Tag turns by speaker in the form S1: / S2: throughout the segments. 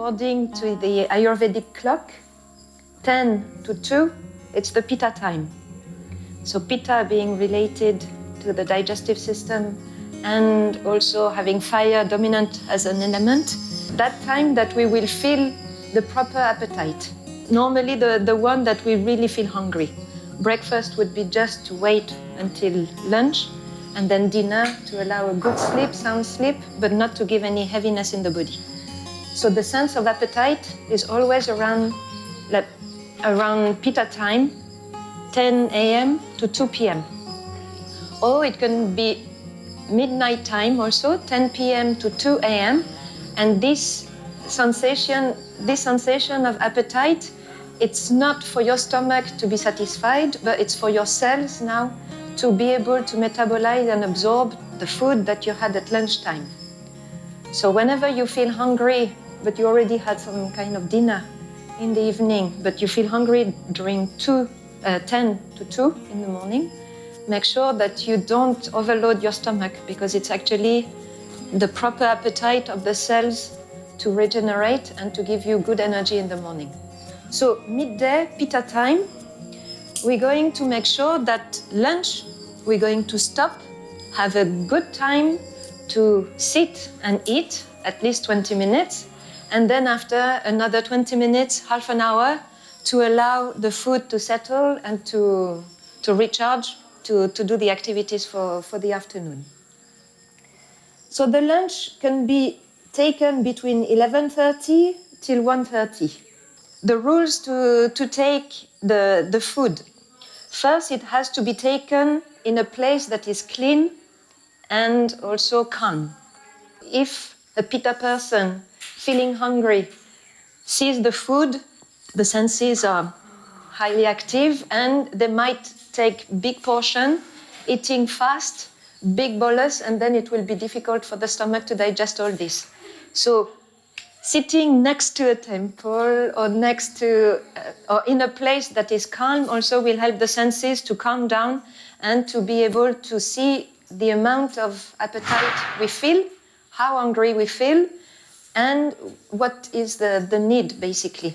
S1: according to the Ayurvedic clock, 10 to 2, it's the Pitta time. So Pitta being related to the digestive system and also having fire dominant as an element, that time that we will feel the proper appetite. Normally the one that we really feel hungry. Breakfast would be just to wait until lunch, and then dinner to allow a good sleep, sound sleep, but not to give any heaviness in the body. So the sense of appetite is always around Pitta time, 10 a.m. to 2 p.m. Or it can be midnight time also, 10 p.m. to 2 a.m. And this sensation of appetite, it's not for your stomach to be satisfied, but it's for your cells now to be able to metabolize and absorb the food that you had at lunchtime. So whenever you feel hungry, but you already had some kind of dinner in the evening, but you feel hungry during 10 to 2 in the morning, make sure that you don't overload your stomach, because it's actually the proper appetite of the cells to regenerate and to give you good energy in the morning. So midday, Pitta time, we're going to make sure that lunch, we're going to stop, have a good time to sit and eat, at least 20 minutes, and then after another 20 minutes, half an hour, to allow the food to settle and to recharge, to do the activities for the afternoon. So the lunch can be taken between 11:30 till 1:30. The rules to take the food. First, it has to be taken in a place that is clean and also calm. If a Pitta person feeling hungry sees the food, the senses are highly active and they might take big portion, eating fast, big bolus, and then it will be difficult for the stomach to digest all this. So sitting next to a temple or next to or in a place that is calm also will help the senses to calm down and to be able to see the amount of appetite we feel, how hungry we feel, and what is the need basically.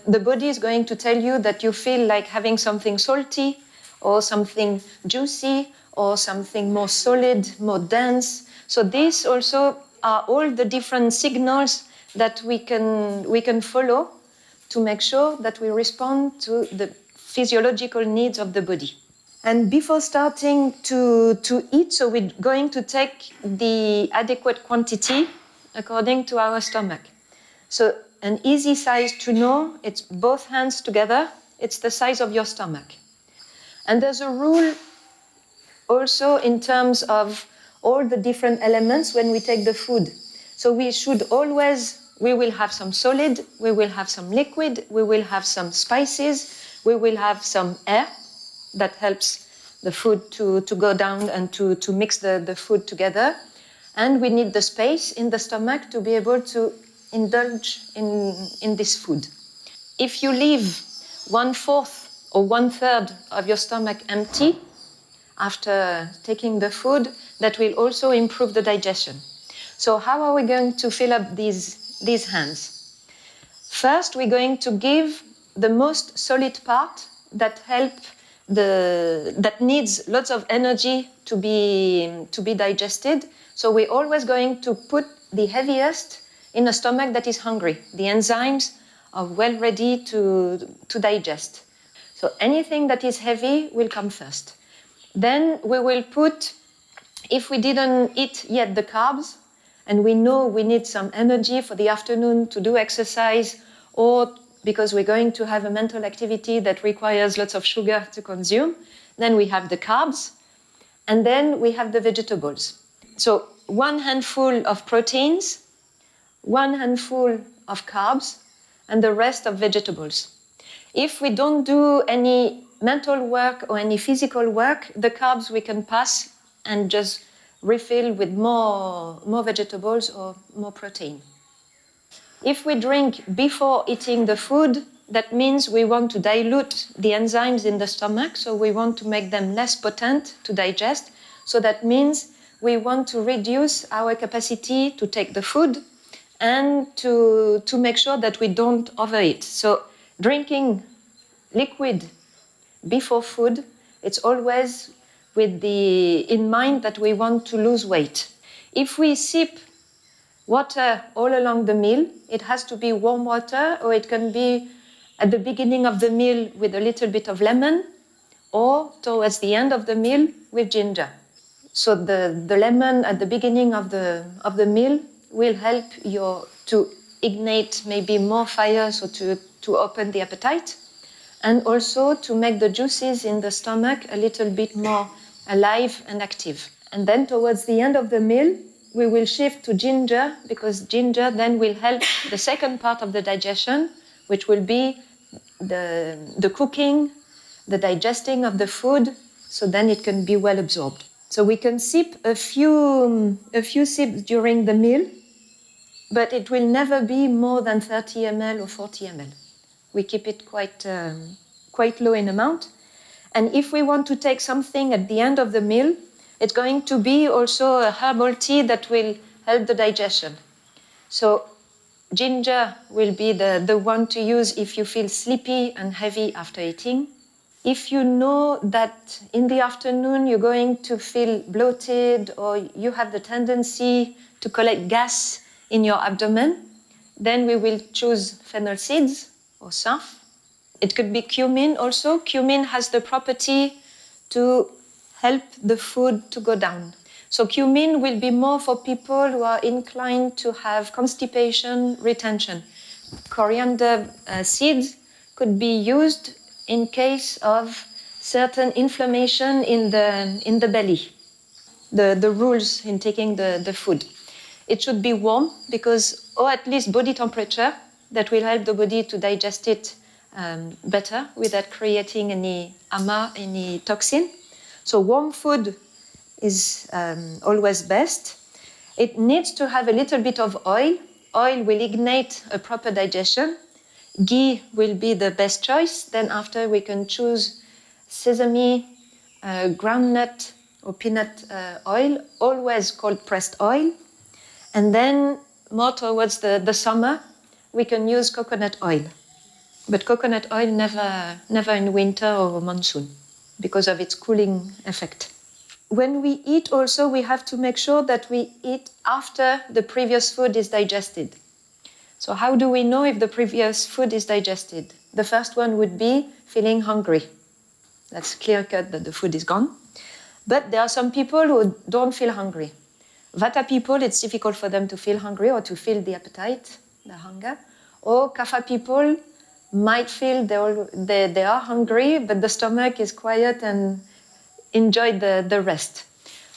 S1: The body is going to tell you that you feel like having something salty or something juicy or something more solid, more dense. So these also are all the different signals that we can follow to make sure that we respond to the physiological needs of the body. And before starting to eat, so we're going to take the adequate quantity according to our stomach. So an easy size to know, it's both hands together, it's the size of your stomach. And there's a rule also in terms of all the different elements when we take the food. So we will have some solid, we will have some liquid, we will have some spices, we will have some air that helps the food to go down and to mix the food together. And we need the space in the stomach to be able to indulge in this food. If you leave 1/4 or 1/3 of your stomach empty after taking the food, that will also improve the digestion. So how are we going to fill up these hands? First, we're going to give the most solid part that needs lots of energy to be digested. So we're always going to put the heaviest in a stomach that is hungry. The enzymes are well ready to digest. So anything that is heavy will come first. Then we will put, if we didn't eat yet the carbs, and we know we need some energy for the afternoon to do exercise, or because we're going to have a mental activity that requires lots of sugar to consume, then we have the carbs, and then we have the vegetables. So 1 handful of proteins, 1 handful of carbs, and the rest of vegetables. If we don't do any mental work or any physical work, the carbs we can pass and just refill with more vegetables or more protein. If we drink before eating the food, that means we want to dilute the enzymes in the stomach, so we want to make them less potent to digest. So that means we want to reduce our capacity to take the food and to make sure that we don't overeat. So drinking liquid before food, it's always with in mind that we want to lose weight. If we sip water all along the meal, it has to be warm water, or it can be at the beginning of the meal with a little bit of lemon, or towards the end of the meal with ginger. So the lemon at the beginning of the meal will help to ignite maybe more fire, so to open the appetite, and also to make the juices in the stomach a little bit more alive and active. And then towards the end of the meal, we will shift to ginger, because ginger then will help the second part of the digestion, which will be the cooking, the digesting of the food, so then it can be well absorbed. So we can sip a few sips during the meal, but it will never be more than 30 ml or 40 ml. We keep it quite low in amount. And if we want to take something at the end of the meal, it's going to be also a herbal tea that will help the digestion. So ginger will be the one to use if you feel sleepy and heavy after eating. If you know that in the afternoon you're going to feel bloated, or you have the tendency to collect gas in your abdomen, then we will choose fennel seeds or saff. It could be cumin also. Cumin has the property to help the food to go down. So cumin will be more for people who are inclined to have constipation, retention. Coriander seeds could be used in case of certain inflammation in the belly. The rules in taking the food. It should be warm, or at least body temperature, that will help the body to digest it better without creating any any toxin. So warm food is always best. It needs to have a little bit of oil. Oil will ignite a proper digestion. Ghee will be the best choice. Then after we can choose sesame, groundnut or peanut oil, always cold pressed oil. And then more towards the summer, we can use coconut oil. But coconut oil never in winter or monsoon, because of its cooling effect. When we eat also, we have to make sure that we eat after the previous food is digested. So how do we know if the previous food is digested? The first one would be feeling hungry. That's clear cut that the food is gone. But there are some people who don't feel hungry. Vata people, it's difficult for them to feel hungry or to feel the appetite, the hunger. Or Kapha people might feel they are hungry, but the stomach is quiet and enjoy the rest.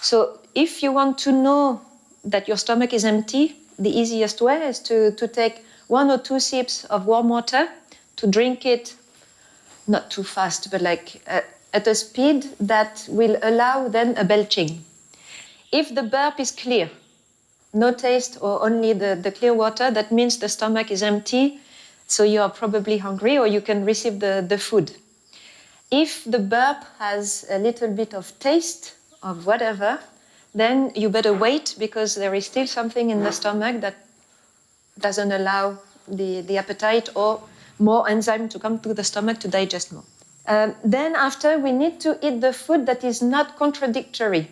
S1: So if you want to know that your stomach is empty, the easiest way is to take 1 or 2 sips of warm water, to drink it not too fast, but at a speed that will allow then a belching. If the burp is clear, no taste or only the clear water, that means the stomach is empty, so you are probably hungry or you can receive the food. If the burp has a little bit of taste of whatever, then you better wait, because there is still something in the stomach that doesn't allow the appetite or more enzyme to come to the stomach to digest more. Then after, we need to eat the food that is not contradictory.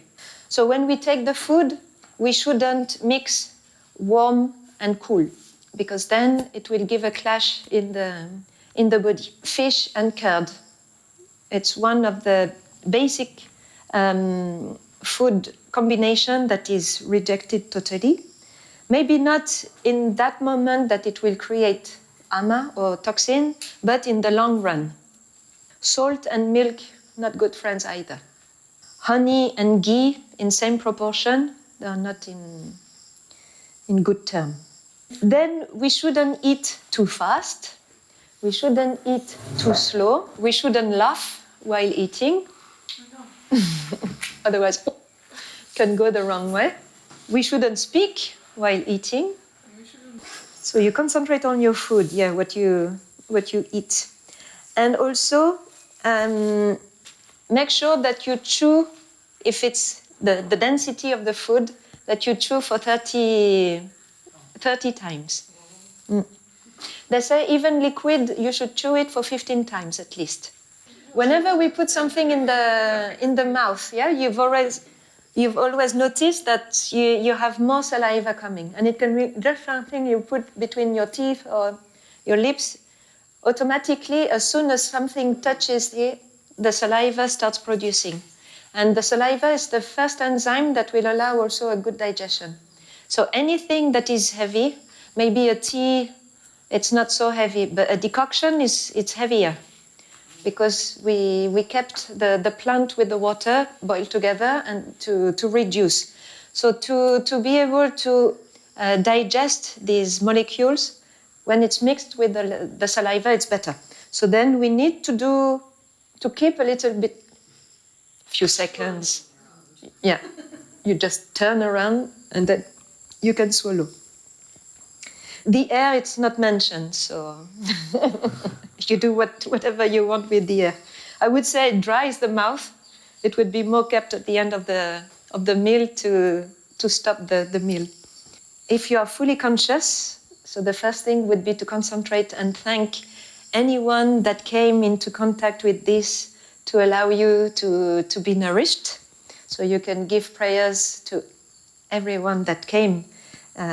S1: So when we take the food, we shouldn't mix warm and cool, because then it will give a clash in the body. Fish and curd. It's one of the basic food combination that is rejected totally. Maybe not in that moment that it will create ama or toxin, but in the long run. Salt and milk, not good friends either. Honey and ghee in same proportion, they are not in good term. Then we shouldn't eat too fast. We shouldn't eat too slow. We shouldn't laugh while eating. Otherwise, can go the wrong way. We shouldn't speak while eating. So you concentrate on your food, what you eat. And also, make sure that you chew, if it's the density of the food, that you chew for 30 30 times. They say even liquid, you should chew it for 15 times at least. Whenever we put something in the mouth, yeah, you've always noticed that you have more saliva coming, and it can be just something you put between your teeth or your lips. Automatically, as soon as something touches the saliva starts producing, and the saliva is the first enzyme that will allow also a good digestion. So anything that is heavy, maybe a tea, it's not so heavy, but a decoction it's heavier, because we kept the plant with the water boiled together and to reduce. So to be able to digest these molecules, when it's mixed with the saliva, it's better. So then we need to keep a little bit, few seconds. Yeah, you just turn around and then you can swallow. The air, it's not mentioned, so you do whatever you want with the air. I would say it dries the mouth. It would be more kept at the end of the meal to stop the meal. If you are fully conscious, so the first thing would be to concentrate and thank anyone that came into contact with this to allow you to be nourished. So you can give prayers to everyone that came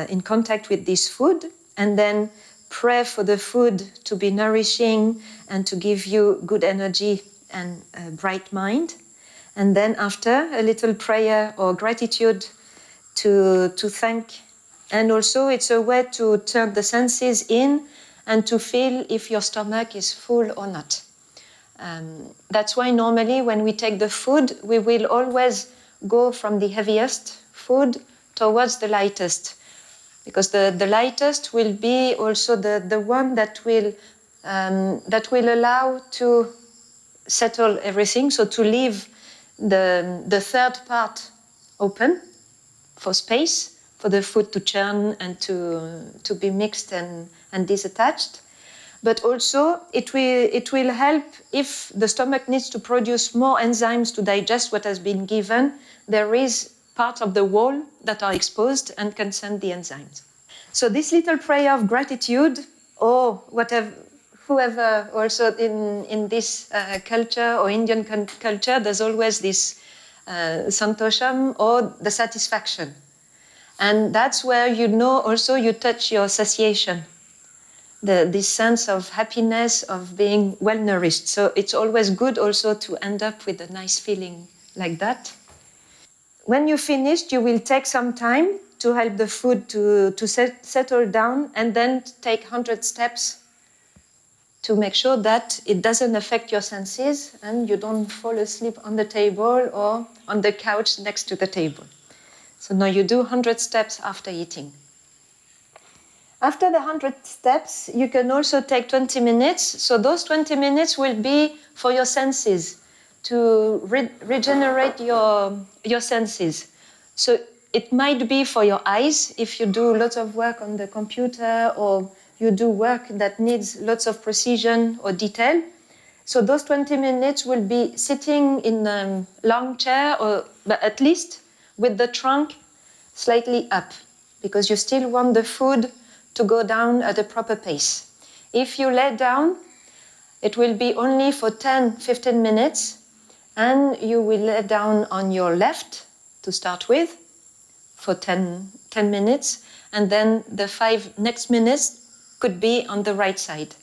S1: in contact with this food, and then pray for the food to be nourishing and to give you good energy and a bright mind. And then after, a little prayer or gratitude to thank. And also it's a way to turn the senses in and to feel if your stomach is full or not. That's why normally when we take the food, we will always go from the heaviest food towards the lightest, because the lightest will be also the one that will allow to settle everything, so to leave the third part open for space for the food to churn and to be mixed and disattached. But also it will help if the stomach needs to produce more enzymes to digest what has been given. There is part of the wall that are exposed and can send the enzymes. So this little prayer of gratitude, or whatever, whoever also in this culture or Indian culture, there's always this santosham, or the satisfaction. And that's where also you touch your satiation, this sense of happiness, of being well nourished. So it's always good also to end up with a nice feeling like that. When you finished, you will take some time to help the food to settle down, and then take 100 steps to make sure that it doesn't affect your senses and you don't fall asleep on the table or on the couch next to the table. So now you do 100 steps after eating. After the 100 steps, you can also take 20 minutes. So those 20 minutes will be for your senses, to regenerate your senses. So it might be for your eyes, if you do lots of work on the computer or you do work that needs lots of precision or detail. So those 20 minutes will be sitting in a long chair, but at least with the trunk slightly up, because you still want the food to go down at a proper pace. If you lay down, it will be only for 10-15 minutes, and you will lay down on your left to start with for 10 minutes, and then the 5 next minutes could be on the right side.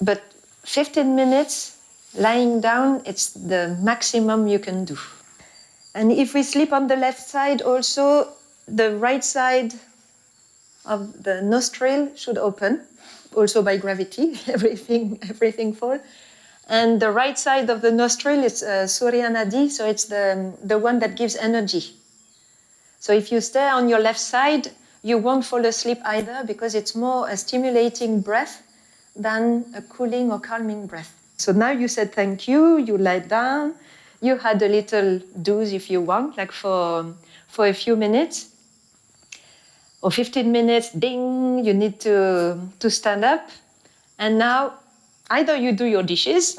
S1: But 15 minutes lying down, it's the maximum you can do. And if we sleep on the left side also, the right side of the nostril should open, also by gravity, everything falls. And the right side of the nostril is Surya Nadi, so it's the one that gives energy. So if you stay on your left side, you won't fall asleep either, because it's more a stimulating breath than a cooling or calming breath. So now you said thank you, you lie down, you had a little doze if you want, like for a few minutes, or 15 minutes, ding, you need to stand up. And now either you do your dishes,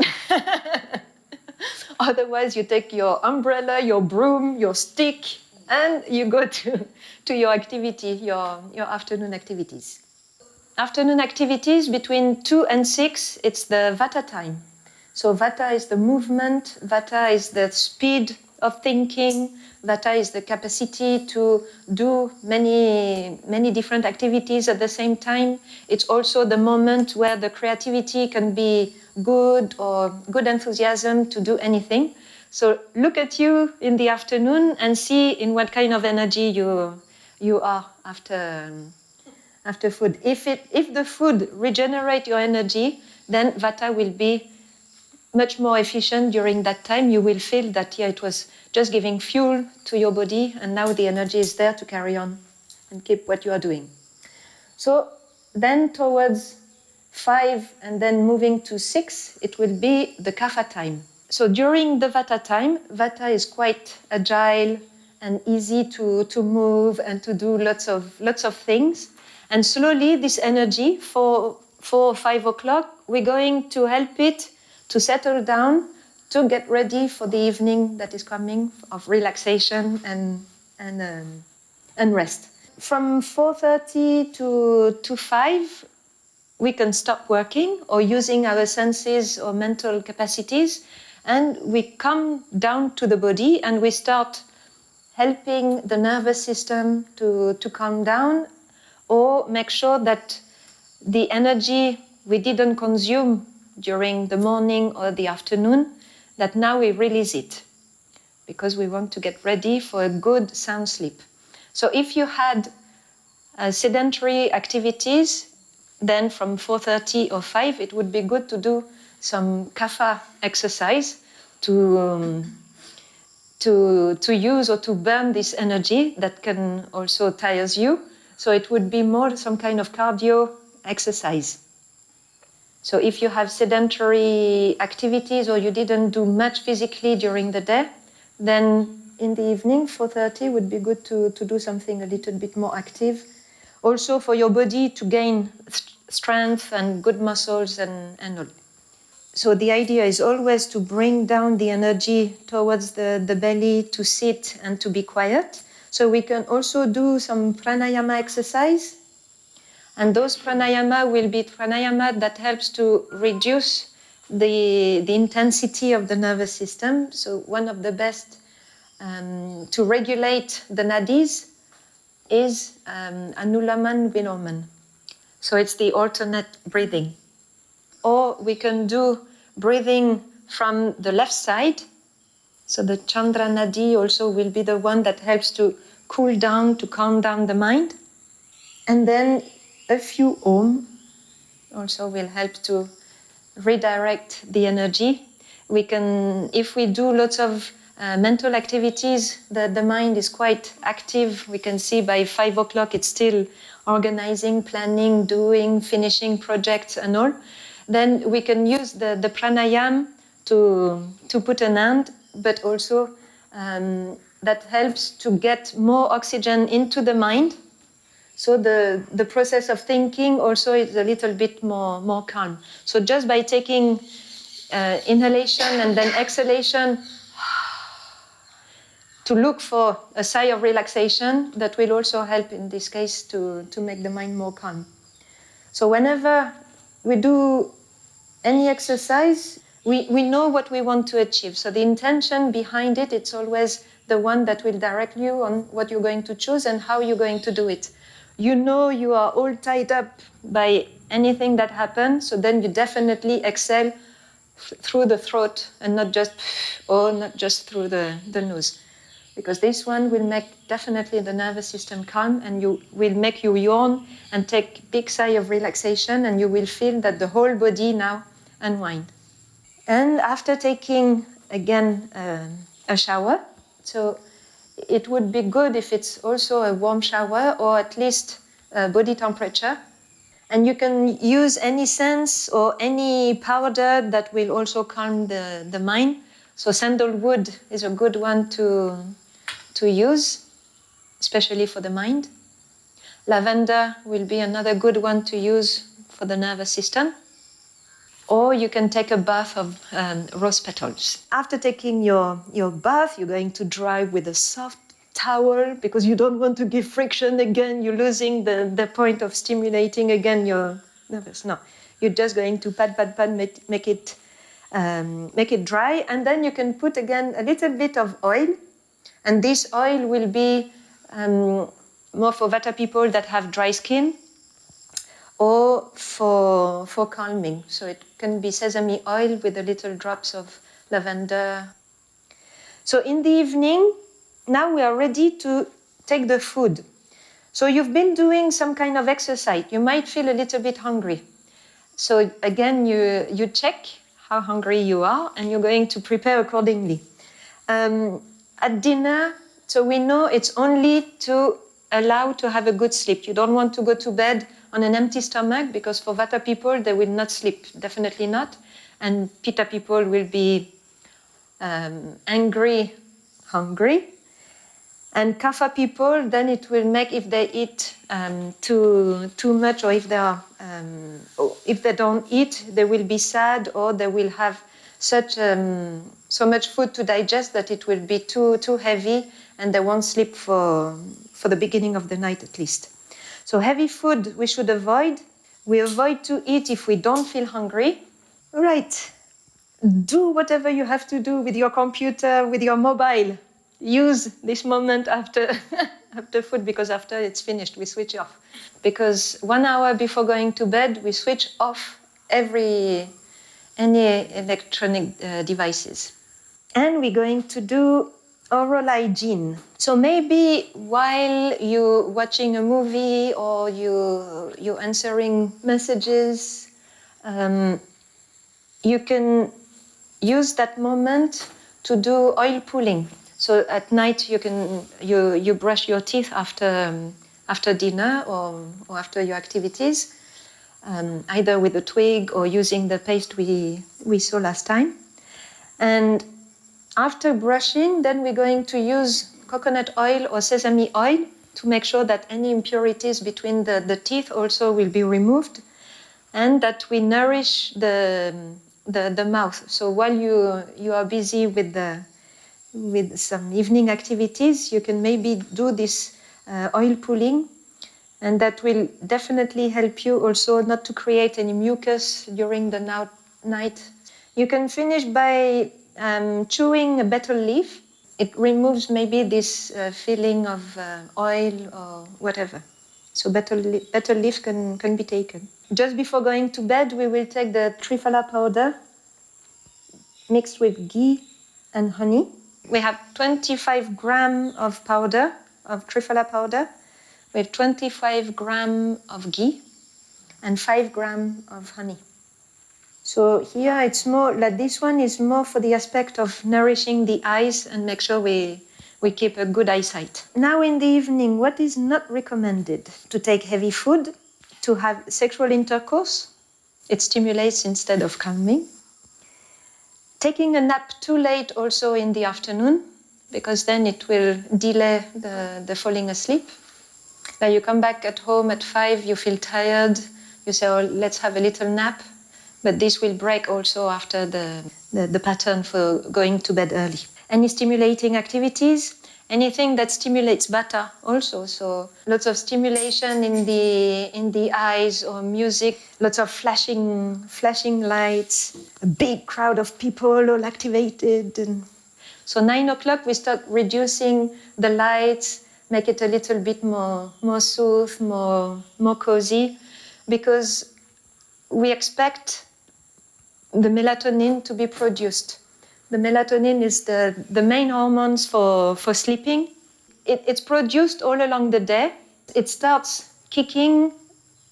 S1: otherwise you take your umbrella, your broom, your stick, and you go to your activity, your afternoon activities. Afternoon activities between 2 and 6, it's the Vata time. So Vata is the movement, Vata is the speed of thinking, Vata is the capacity to do many different activities at the same time. It's also the moment where the creativity can be good, or good enthusiasm to do anything. So look at you in the afternoon and see in what kind of energy you are after food. If the food regenerates your energy, then Vata will be much more efficient during that time. You will feel that, it was just giving fuel to your body, and now the energy is there to carry on and keep what you are doing. So then towards 5 and then moving to 6, it will be the Kapha time. So during the Vata time, Vata is quite agile and easy to move and to do lots of things. And slowly this energy, for 4 or 5 o'clock, we're going to help it to settle down, to get ready for the evening that is coming of relaxation and rest. From 4:30 to 5, we can stop working or using our senses or mental capacities, and we come down to the body and we start helping the nervous system to calm down, or make sure that the energy we didn't consume during the morning or the afternoon, that now we release it, because we want to get ready for a good sound sleep. So if you had sedentary activities, then from 4:30 or 5, it would be good to do some kapha exercise to use or to burn this energy that can also tires you. So it would be more some kind of cardio exercise. So if you have sedentary activities or you didn't do much physically during the day, then in the evening, 4:30 would be good to do something a little bit more active. Also for your body to gain strength and good muscles and all. So the idea is always to bring down the energy towards the belly, to sit and to be quiet. So we can also do some pranayama exercise. And those pranayama will be pranayama that helps to reduce the intensity of the nervous system. So one of the best to regulate the nadis is Anulaman Viloman. So it's the alternate breathing. Or we can do breathing from the left side. So the Chandra Nadi also will be the one that helps to cool down, to calm down the mind. And then a few Om also will help to redirect the energy. We can, if we do lots of mental activities, the mind is quite active. We can see by 5 o'clock it's still organizing, planning, doing, finishing projects and all. Then we can use the pranayama to put an end, but also that helps to get more oxygen into the mind. So the process of thinking also is a little bit more calm. So just by taking inhalation and then exhalation, to look for a sigh of relaxation, that will also help in this case to make the mind more calm. So whenever we do any exercise, we know what we want to achieve. So the intention behind it, it's always the one that will direct you on what you're going to choose and how you're going to do it. You know you are all tied up by anything that happens, so then you definitely exhale through the throat and not just through the nose. Because this one will make definitely the nervous system calm, and you will make you yawn and take big sigh of relaxation, and you will feel that the whole body now unwind. And after taking again a shower, so it would be good if it's also a warm shower or at least body temperature. And you can use any scents or any powder that will also calm the mind. So sandalwood is a good one to use, especially for the mind. Lavender will be another good one to use for the nervous system. Or you can take a bath of rose petals. After taking your bath, you're going to dry with a soft towel because you don't want to give friction again. You're losing the point of stimulating again your nervous. No, you're just going to pat, make it dry, and then you can put again a little bit of oil, and this oil will be more for Vata people that have dry skin, or for calming. So it can be sesame oil with a little drops of lavender. So in the evening, now we are ready to take the food. So you've been doing some kind of exercise. You might feel a little bit hungry. So again, you check how hungry you are, and you're going to prepare accordingly. At dinner, so we know it's only to allow to have a good sleep. You don't want to go to bed on an empty stomach, because for Vata people, they will not sleep, definitely not. And Pitta people will be angry, hungry. And Kapha people, then it will make, if they eat too much, or if they don't eat, they will be sad, or they will have so much food to digest that it will be too heavy, and they won't sleep for the beginning of the night at least. So heavy food we should avoid. We avoid to eat if we don't feel hungry. Right. Do whatever you have to do with your computer, with your mobile. Use this moment after food, because after it's finished, we switch off. Because 1 hour before going to bed, we switch off any electronic devices. And we're going to do oral hygiene. So maybe while you're watching a movie or you're answering messages, you can use that moment to do oil pulling. So at night you brush your teeth after dinner or after your activities, either with a twig or using the paste we saw last time. And after brushing, then we're going to use coconut oil or sesame oil to make sure that any impurities between the teeth also will be removed, and that we nourish the mouth. So while you are busy with some evening activities, you can maybe do this oil pulling, and that will definitely help you also not to create any mucus during the night. You can finish by chewing a betel leaf. It removes maybe this feeling of oil or whatever. So betel leaf can be taken. Just before going to bed, we will take the Triphala powder mixed with ghee and honey. We have 25 grams of powder, of Triphala powder, with 25 grams of ghee and 5 grams of honey. So here it's more, like this one is more for the aspect of nourishing the eyes and make sure we keep a good eyesight. Now in the evening, what is not recommended? To take heavy food, to have sexual intercourse. It stimulates instead of calming. Taking a nap too late also in the afternoon, because then it will delay the falling asleep. Now you come back at home at 5, you feel tired, you say, oh, let's have a little nap. But this will break also after the pattern for going to bed early. Any stimulating activities, anything that stimulates Vata also. So lots of stimulation in the eyes, or music, lots of flashing lights, a big crowd of people all activated. And so 9 o'clock we start reducing the lights, make it a little bit more soothed, more cozy, because we expect the melatonin to be produced. The melatonin is the main hormones for sleeping. It's produced all along the day. It starts kicking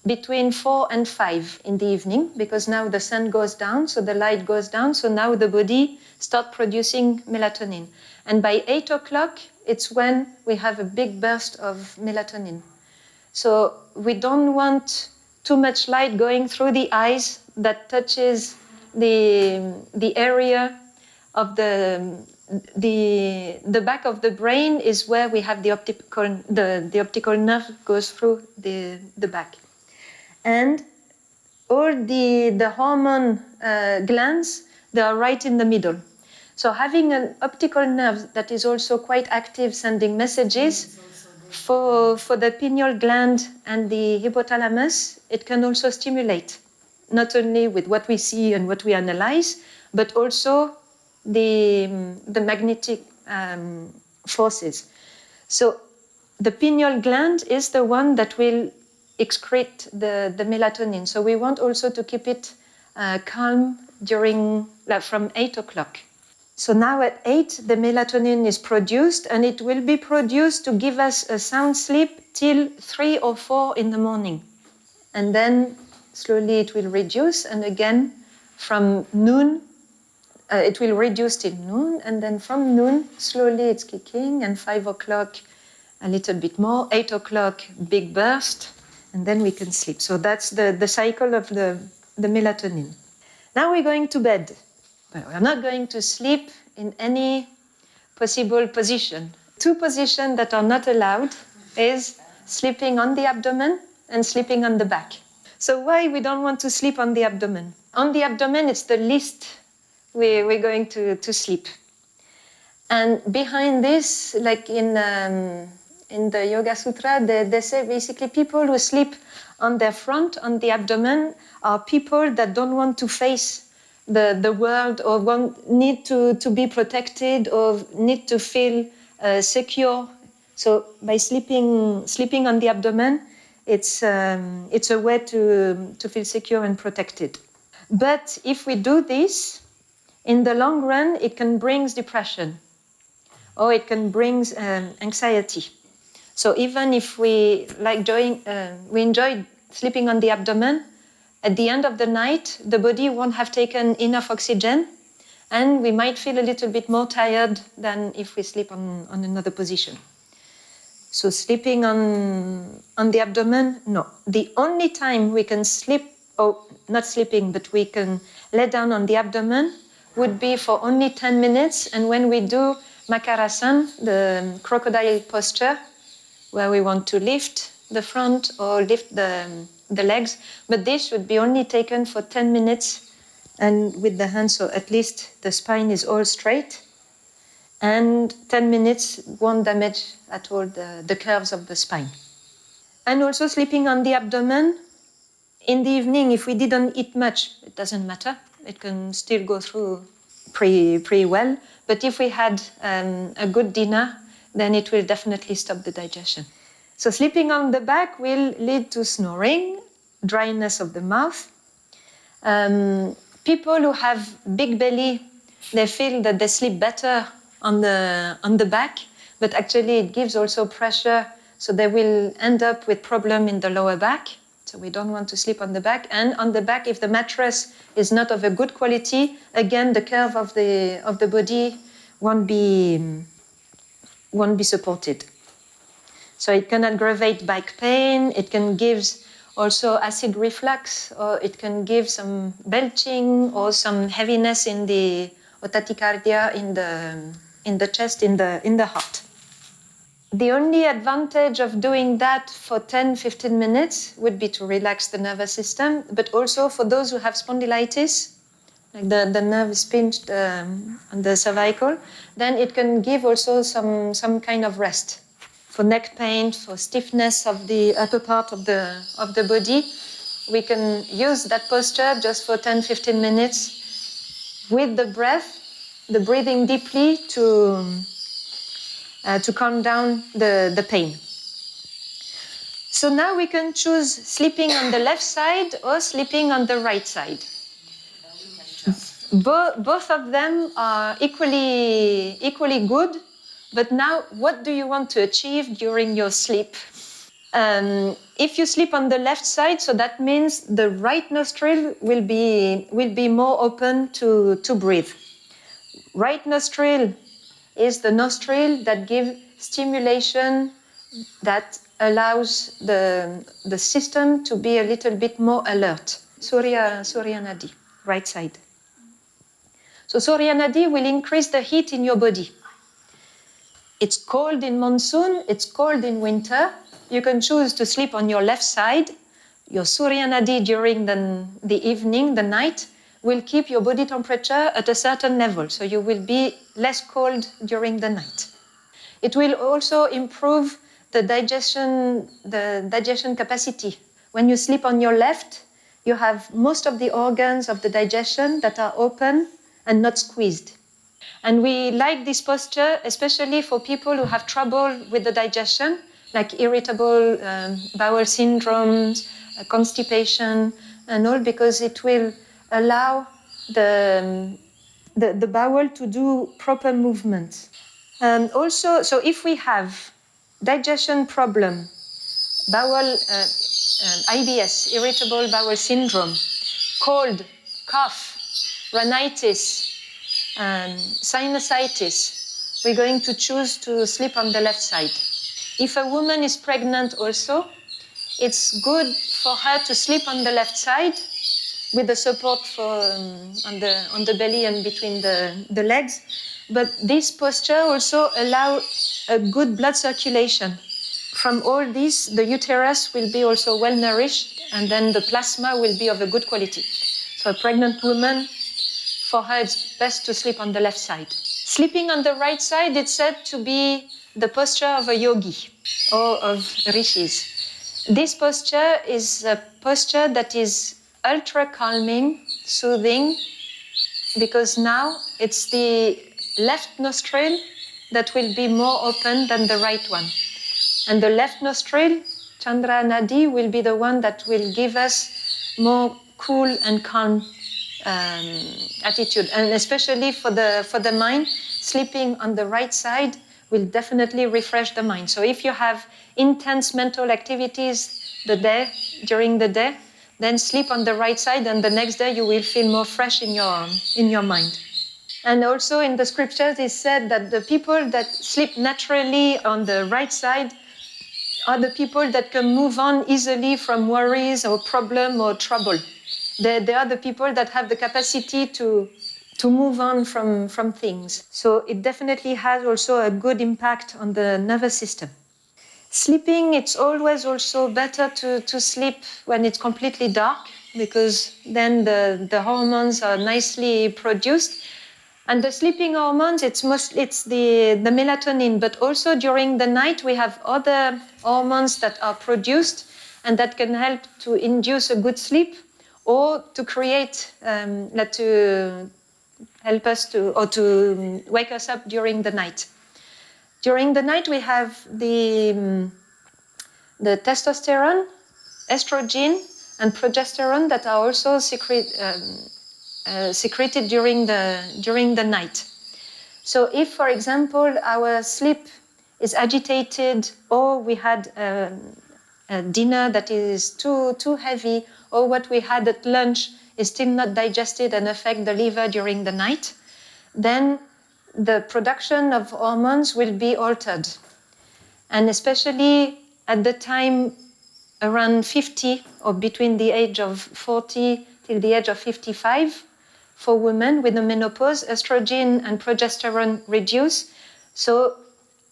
S1: between 4 and 5 in the evening, because now the sun goes down, so the light goes down, so now the body starts producing melatonin. And by 8 o'clock, it's when we have a big burst of melatonin. So we don't want too much light going through the eyes that touches the area of the back of the brain is where we have the optical nerve goes through the back. And all the hormone glands, they are right in the middle. So having an optical nerve that is also quite active, sending messages for the pineal gland and the hypothalamus, it can also stimulate, not only with what we see and what we analyze, but also the magnetic forces. So the pineal gland is the one that will excrete the melatonin. So we want also to keep it calm during from 8 o'clock. So now at 8, the melatonin is produced, and it will be produced to give us a sound sleep till 3 or 4 in the morning. And then slowly it will reduce, and again from noon, it will reduce till noon, and then from noon, slowly it's kicking, and 5 o'clock a little bit more, 8 o'clock, big burst, and then we can sleep. So that's the cycle of the melatonin. Now we're going to bed. But we're not going to sleep in any possible position. 2 positions that are not allowed is sleeping on the abdomen and sleeping on the back. So why we don't want to sleep on the abdomen? On the abdomen, it's the least we're going to sleep. And behind this, like in the Yoga Sutra, they say basically people who sleep on their front, on the abdomen, are people that don't want to face the world, or need to be protected, or need to feel secure. So by sleeping on the abdomen, it's a way to feel secure and protected. But if we do this, in the long run, it can bring depression, or it can bring anxiety. So even if we enjoy sleeping on the abdomen, at the end of the night, the body won't have taken enough oxygen, and we might feel a little bit more tired than if we sleep on another position. So sleeping on the abdomen, no. The only time we can sleep, not sleeping, but we can lay down on the abdomen would be for only 10 minutes, and when we do Makarasan, the crocodile posture, where we want to lift the front or lift the legs, but this should be only taken for 10 minutes and with the hands, so at least the spine is all straight, and 10 minutes won't damage at all the curves of the spine. And also sleeping on the abdomen in the evening, if we didn't eat much, it doesn't matter, it can still go through pretty well, but if we had a good dinner, then it will definitely stop the digestion. So sleeping on the back will lead to snoring, dryness of the mouth. People who have big belly, they feel that they sleep better on the back, but actually it gives also pressure, so they will end up with problem in the lower back. So we don't want to sleep on the back. And on the back, if the mattress is not of a good quality, again the curve of the body won't be supported. So it can aggravate back pain, it can give also acid reflux, or it can give some belching or some heaviness in the tachycardia in the chest, in the heart. The only advantage of doing that for 10-15 minutes would be to relax the nervous system, but also for those who have spondylitis, like the nerve is pinched on the cervical, then it can give also some kind of rest. For neck pain, for stiffness of the upper part of the body, we can use that posture just for 10-15 minutes with the breath, the breathing deeply to calm down the pain. So now we can choose sleeping on the left side or sleeping on the right side. Both of them are equally good, but now what do you want to achieve during your sleep? If you sleep on the left side, so that means the right nostril will be more open to breathe. Right nostril is the nostril that gives stimulation, that allows the system to be a little bit more alert. Surya Nadi, right side. So Surya Nadi will increase the heat in your body. It's cold in monsoon, it's cold in winter. You can choose to sleep on your left side, your Surya Nadi during the evening, the night, will keep your body temperature at a certain level, so you will be less cold during the night. It will also improve the digestion capacity. When you sleep on your left, you have most of the organs of the digestion that are open and not squeezed. And we like this posture, especially for people who have trouble with the digestion, like irritable bowel syndromes, constipation, and all, because it will allow the bowel to do proper movement. Also, so if we have digestion problem, bowel, IBS, irritable bowel syndrome, cold, cough, rhinitis, sinusitis, we're going to choose to sleep on the left side. If a woman is pregnant also, it's good for her to sleep on the left side with the support on the belly and between the legs. But this posture also allows a good blood circulation. From all this, the uterus will be also well nourished, and then the plasma will be of a good quality. So a pregnant woman, for her, it's best to sleep on the left side. Sleeping on the right side, it's said to be the posture of a yogi or of rishis. This posture is a posture that is ultra calming, soothing, because now it's the left nostril that will be more open than the right one. And the left nostril, Chandra Nadi, will be the one that will give us more cool and calm attitude. And especially for the mind, sleeping on the right side will definitely refresh the mind. So if you have intense mental activities during the day, then sleep on the right side, and the next day you will feel more fresh in your mind. And also in the scriptures it said that the people that sleep naturally on the right side are the people that can move on easily from worries or problem or trouble. They are the people that have the capacity to move on from things. So it definitely has also a good impact on the nervous system. Sleeping, it's always also better to sleep when it's completely dark, because then the hormones are nicely produced. And the sleeping hormones, it's the melatonin, but also during the night we have other hormones that are produced and that can help to induce a good sleep, or to create, to help us to wake us up during the night. During the night we have the testosterone, estrogen, and progesterone that are also secreted during the night. So if, for example, our sleep is agitated, or we had a dinner that is too heavy, or what we had at lunch is still not digested and affect the liver during the night, then the production of hormones will be altered. And especially at the time around 50, or between the age of 40 till the age of 55, for women with the menopause, estrogen and progesterone reduce. So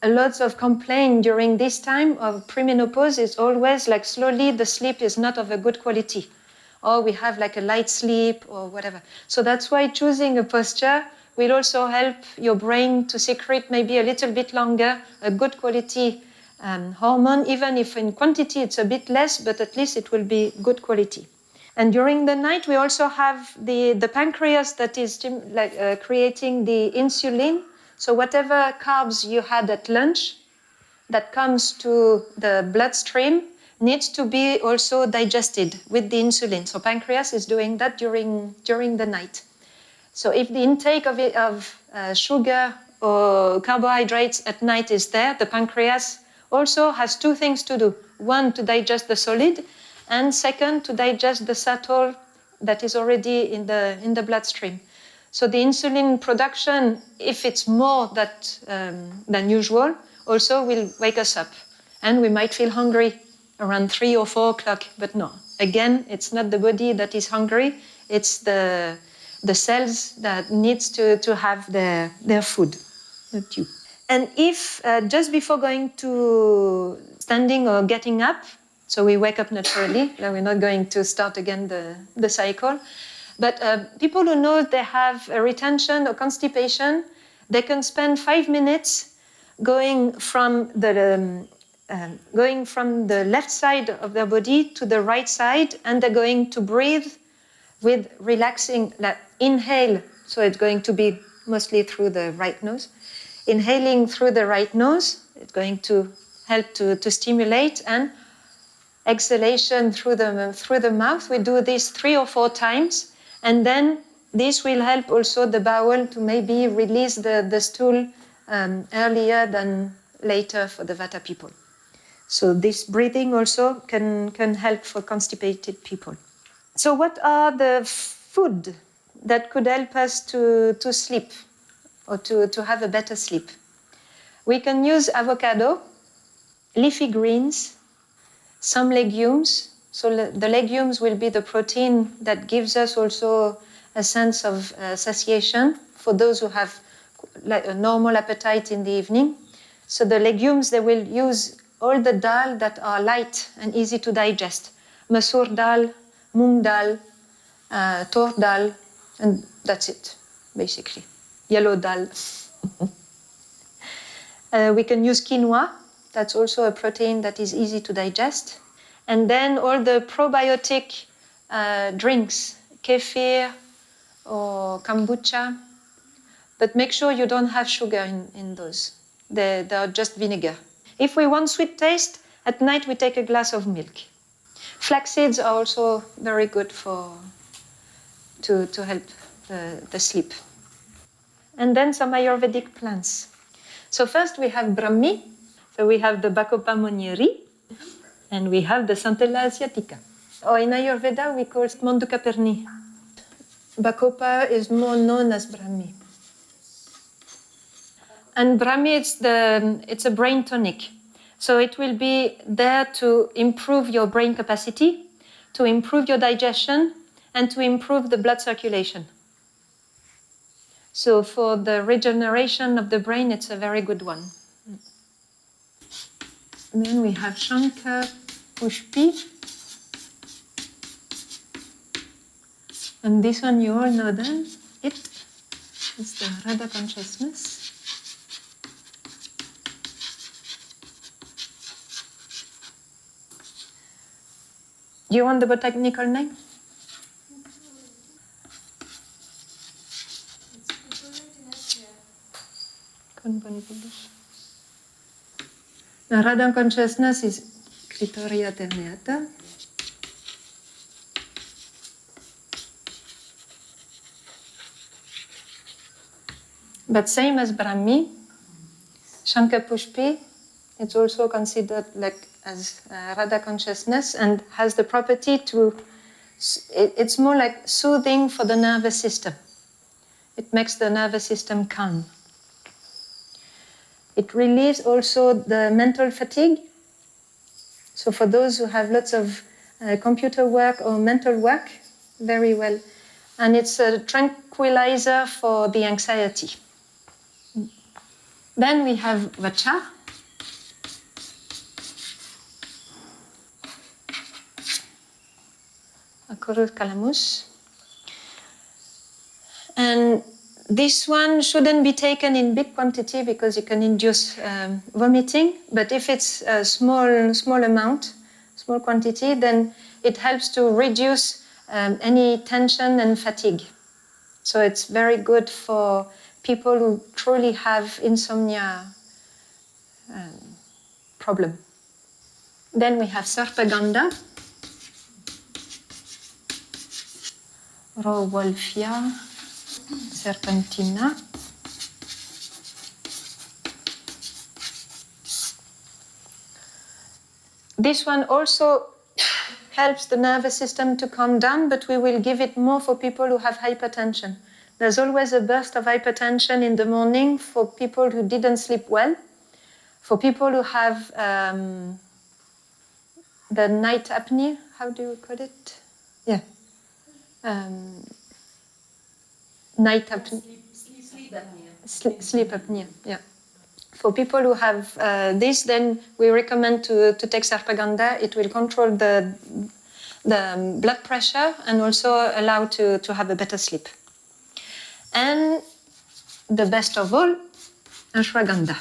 S1: a lot of complaint during this time of premenopause is always like slowly the sleep is not of a good quality, or we have like a light sleep or whatever. So that's why choosing a posture will also help your brain to secrete maybe a little bit longer a good quality hormone, even if in quantity it's a bit less, but at least it will be good quality. And during the night, we also have the pancreas that is creating the insulin. So whatever carbs you had at lunch that comes to the bloodstream needs to be also digested with the insulin. So pancreas is doing that during the night. So if the intake of sugar or carbohydrates at night is there, the pancreas also has two things to do. One, to digest the solid, and second, to digest the subtle that is already in the bloodstream. So the insulin production, if it's more than usual, also will wake us up. And we might feel hungry around 3 or 4 o'clock, but no. Again, it's not the body that is hungry, it's the cells that needs to have their food, not you. And if just before going to standing or getting up, so we wake up naturally, we're not going to start again the cycle. But people who know they have a retention or constipation, they can spend 5 minutes going from the left side of their body to the right side, and they're going to breathe with relaxing, like inhale. So it's going to be mostly through the right nose. Inhaling through the right nose, it's going to help to stimulate, and exhalation through the mouth. We do this 3 or 4 times, and then this will help also the bowel to maybe release the stool earlier than later for the Vata people. So this breathing also can help for constipated people. So what are the food that could help us to sleep or to have a better sleep? We can use avocado, leafy greens, some legumes. So the legumes will be the protein that gives us also a sense of satiation for those who have like a normal appetite in the evening. So the legumes, they will use all the dal that are light and easy to digest. Masoor dal, moong dal, tor dal, and that's it, basically. Yellow dal. We can use quinoa. That's also a protein that is easy to digest. And then all the probiotic drinks, kefir or kombucha. But make sure you don't have sugar in those. They are just vinegar. If we want sweet taste, at night we take a glass of milk. Flax seeds are also very good to help the sleep. And then some Ayurvedic plants. So first we have Brahmi. So we have the Bacopa monnieri, and we have the Centella asiatica. Or in Ayurveda we call it Manduka perni. Bacopa is more known as Brahmi. And Brahmi, it's a brain tonic. So it will be there to improve your brain capacity, to improve your digestion, and to improve the blood circulation. So for the regeneration of the brain, it's a very good one. And then we have Shankha Pushpi. And this one you all know then. It's the Radha consciousness. Do you want the botanical name? Now, Radha consciousness is Clitoria terneata. But same as Brahmi, Shankha Pushpi, it's also considered like as Radha consciousness and has the property to, it's more like soothing for the nervous system. It makes the nervous system calm. It relieves also the mental fatigue. So for those who have lots of computer work or mental work, very well. And it's a tranquilizer for the anxiety. Then we have Vacha. Acorus calamus. And this one shouldn't be taken in big quantity because it can induce vomiting. But if it's a small amount, small quantity, then it helps to reduce any tension and fatigue. So it's very good for people who truly have insomnia problem. Then we have Sarpagandha, Rowolfia, Serpentina. This one also helps the nervous system to calm down, but we will give it more for people who have hypertension. There's always a burst of hypertension in the morning for people who didn't sleep well, for people who have the night apnea. How do you call it? Yeah. Night apnea. Sleep apnea. Sleep apnea, yeah. For people who have this, then we recommend to take Sarpagandha. It will control the the blood pressure and also allow to have a better sleep. And the best of all, Ashwagandha.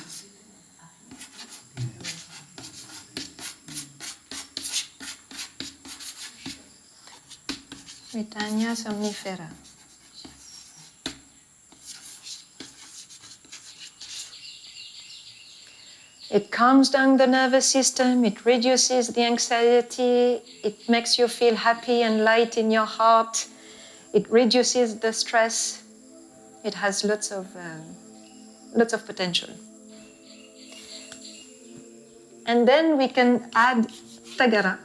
S1: Withania somnifera. It calms down the nervous system, it reduces the anxiety, it makes you feel happy and light in your heart, it reduces the stress. It has lots of potential. And then we can add Tagara,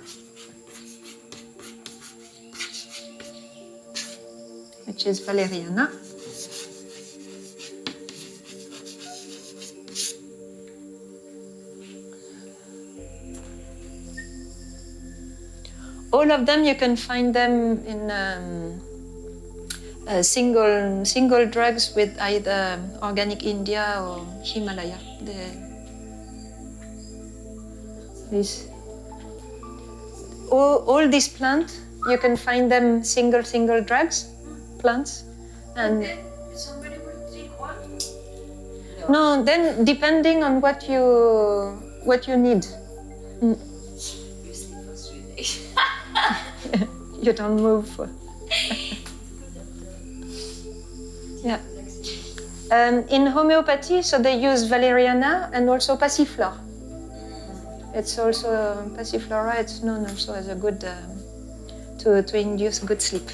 S1: which is valeriana. All of them, you can find them in single drugs with either organic India or Himalaya. All these plants, you can find them single plants. And
S2: somebody would take one?
S1: no, then depending on what you need.
S2: You sleep for 3 days.
S1: You don't move. Yeah. In homeopathy, so they use valeriana and also passiflora. It's also passiflora. It's known also as a good to induce good sleep.